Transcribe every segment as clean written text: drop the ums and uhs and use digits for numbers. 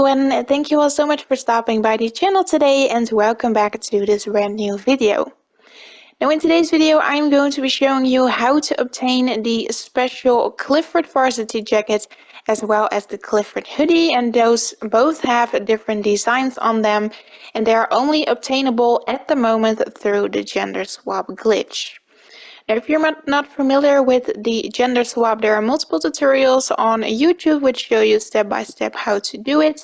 everyone, thank you all so much for stopping by the channel today and welcome back to this brand new video. Now in today's video I'm going to be showing you how to obtain the special Cliffford Varsity jacket as well as the Cliffford hoodie, and those both have different designs on them and they are only obtainable at the moment through the gender swap glitch. Now, if you're not familiar with the gender swap, there are multiple tutorials on YouTube which show you step by step how to do it.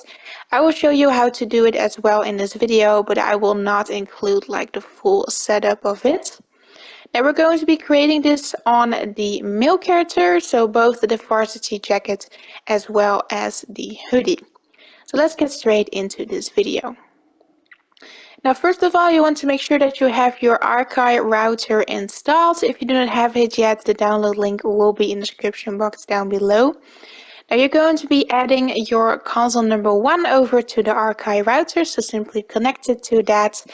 I will show you how to do it as well in this video, but I will not include like the full setup of it. Now we're going to be creating this on the male character, so both the varsity jacket as well as the hoodie. So let's get straight into this video. Now, first of all, you want to make sure that you have your Arcai router installed. If you do not have it yet, the download link will be in the description box down below. Now, you're going to be adding your console number 1 over to the Arcai router, so simply connect it to that.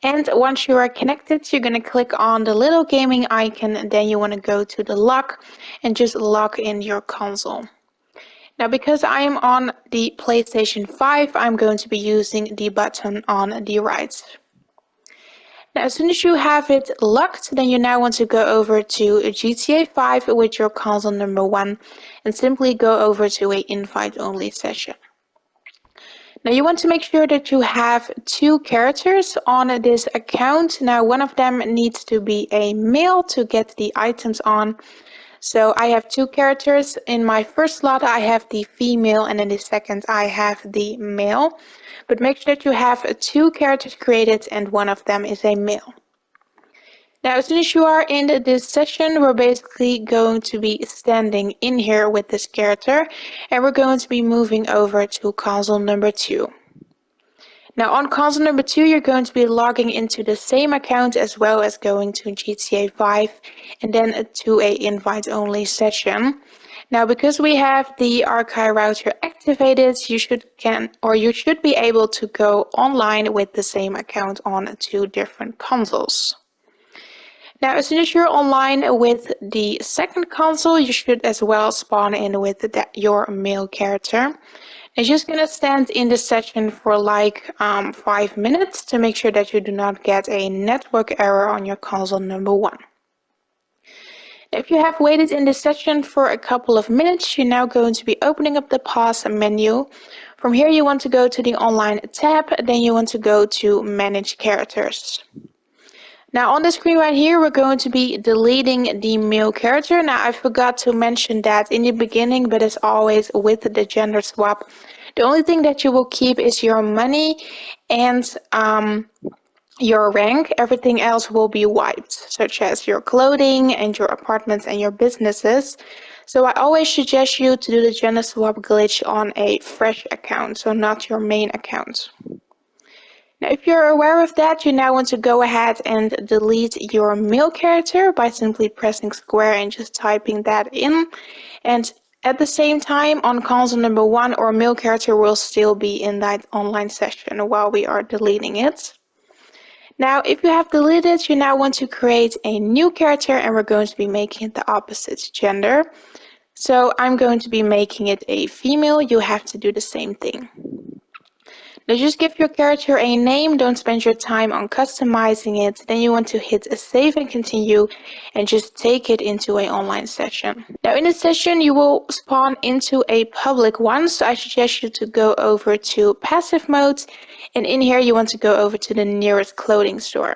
And once you are connected, you're going to click on the little gaming icon, and then you want to go to the lock and just lock in your console. Now, because I am on the PlayStation 5, I'm going to be using the button on the right. Now, as soon as you have it locked, then you now want to go over to GTA5 with your console number 1 and simply go over to an invite-only session. Now, you want to make sure that you have 2 characters on this account. Now, one of them needs to be a male to get the items on. So I have 2 characters. In my first slot I have the female and in the second I have the male. But make sure that you have 2 characters created and one of them is a male. Now, as soon as you are in this session, we're basically going to be standing in here with this character and we're going to be moving over to console number 2. Now on console number 2, you're going to be logging into the same account as well as going to GTA 5 and then to a invite-only session. Now, because we have the Arcai router activated, you should be able to go online with the same account on 2 different consoles. Now, as soon as you're online with the second console, you should as well spawn in with your male character. You're just going to stand in the session for like 5 minutes to make sure that you do not get a network error on your console number 1. If you have waited in this session for a couple of minutes, you're now going to be opening up the pause menu. From here you want to go to the online tab, then you want to go to manage characters. Now on the screen right here, we're going to be deleting the male character. Now I forgot to mention that in the beginning, but as always with the gender swap, the only thing that you will keep is your money and your rank. Everything else will be wiped, such as your clothing and your apartments and your businesses. So I always suggest you to do the gender swap glitch on a fresh account, so not your main account. Now, if you're aware of that, you now want to go ahead and delete your male character by simply pressing square and just typing that in. And at the same time, on console number 1, our male character will still be in that online session while we are deleting it. Now, if you have deleted, you now want to create a new character and we're going to be making it the opposite gender. So I'm going to be making it a female. You have to do the same thing. Now just give your character a name, don't spend your time on customizing it. Then you want to hit save and continue and just take it into an online session. Now in this session you will spawn into a public one, so I suggest you to go over to passive mode, and in here you want to go over to the nearest clothing store.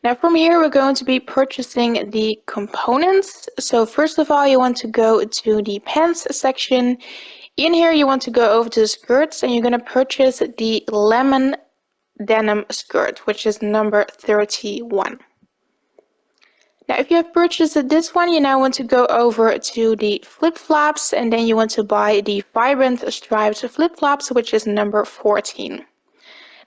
Now from here we're going to be purchasing the components. So first of all you want to go to the pants section. In here you want to go over to the skirts and you're going to purchase the lemon denim skirt, which is number 31. Now if you have purchased this one, you now want to go over to the flip-flops and then you want to buy the vibrant striped flip-flops, which is number 14.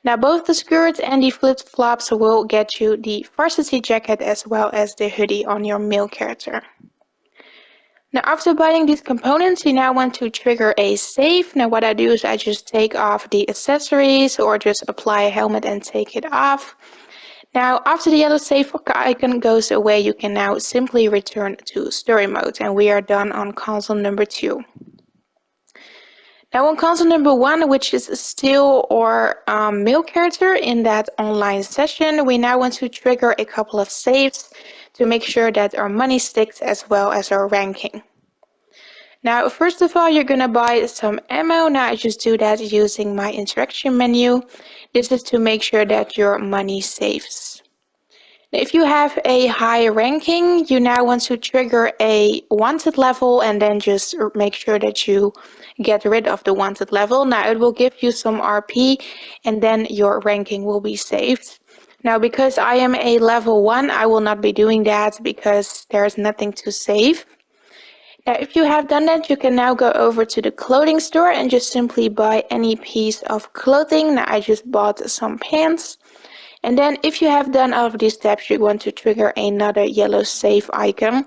Now both the skirt and the flip-flops will get you the varsity jacket as well as the hoodie on your male character. Now after buying these components, you now want to trigger a save. Now what I do is I just take off the accessories or just apply a helmet and take it off. Now after the yellow save icon goes away, you can now simply return to story mode and we are done on console number 2. Now on console number 1, which is still or male character in that online session, we now want to trigger a couple of saves to make sure that our money sticks as well as our ranking. Now, first of all, you're gonna buy some ammo. Now I just do that using my interaction menu. This is to make sure that your money saves. Now, if you have a high ranking, you now want to trigger a wanted level and then just make sure that you get rid of the wanted level. Now it will give you some RP and then your ranking will be saved. Now, because I am a level 1, I will not be doing that because there's nothing to save. Now, if you have done that, you can now go over to the clothing store and just simply buy any piece of clothing. Now, I just bought some pants. And then if you have done all of these steps, you want to trigger another yellow save icon.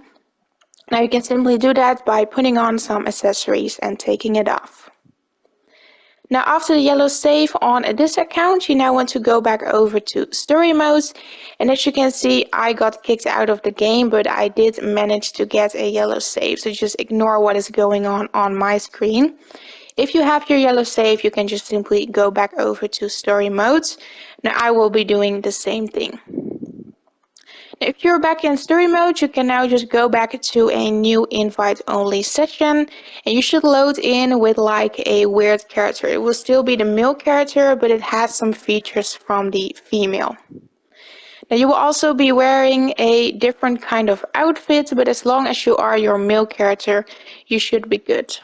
Now, you can simply do that by putting on some accessories and taking it off. Now, after the yellow save on this account, you now want to go back over to story mode. And as you can see, I got kicked out of the game, but I did manage to get a yellow save. So just ignore what is going on my screen. If you have your yellow save, you can just simply go back over to story mode. Now, I will be doing the same thing. If you're back in story mode, you can now just go back to a new invite only session and you should load in with like a weird character. It will still be the male character, but it has some features from the female. Now you will also be wearing a different kind of outfit, but as long as you are your male character, you should be good.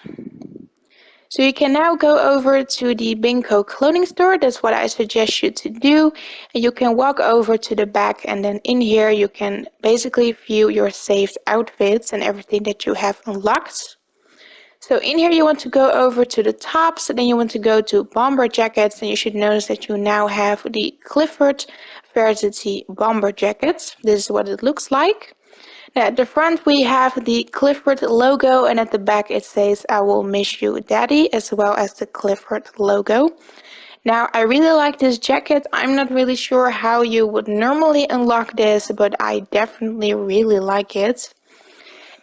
So you can now go over to the Bingo clothing store. That's what I suggest you to do. And you can walk over to the back and then in here you can basically view your saved outfits and everything that you have unlocked. So in here you want to go over to the tops and then you want to go to bomber jackets and you should notice that you now have the Cliffford Varsity bomber jackets. This is what it looks like. At the front we have the Clifford logo and at the back it says I will miss you daddy as well as the Clifford logo. Now I really like this jacket. I'm not really sure how you would normally unlock this, but I definitely really like it.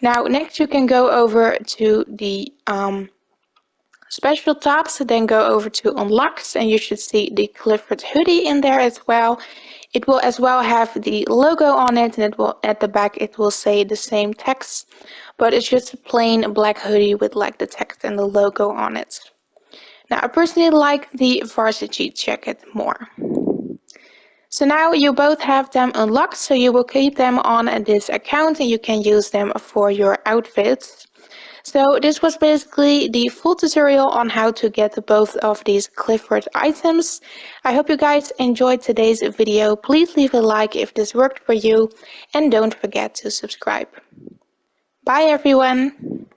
Now next you can go over to the special tabs, then go over to unlocks and you should see the Clifford hoodie in there as well. It will as well have the logo on it and it will at the back it will say the same text, but it's just a plain black hoodie with like the text and the logo on it. Now I personally like the varsity jacket more. So now you both have them unlocked, so you will keep them on this account and you can use them for your outfits. So this was basically the full tutorial on how to get both of these Clifford items. I hope you guys enjoyed today's video. Please leave a like if this worked for you and don't forget to subscribe. Bye everyone!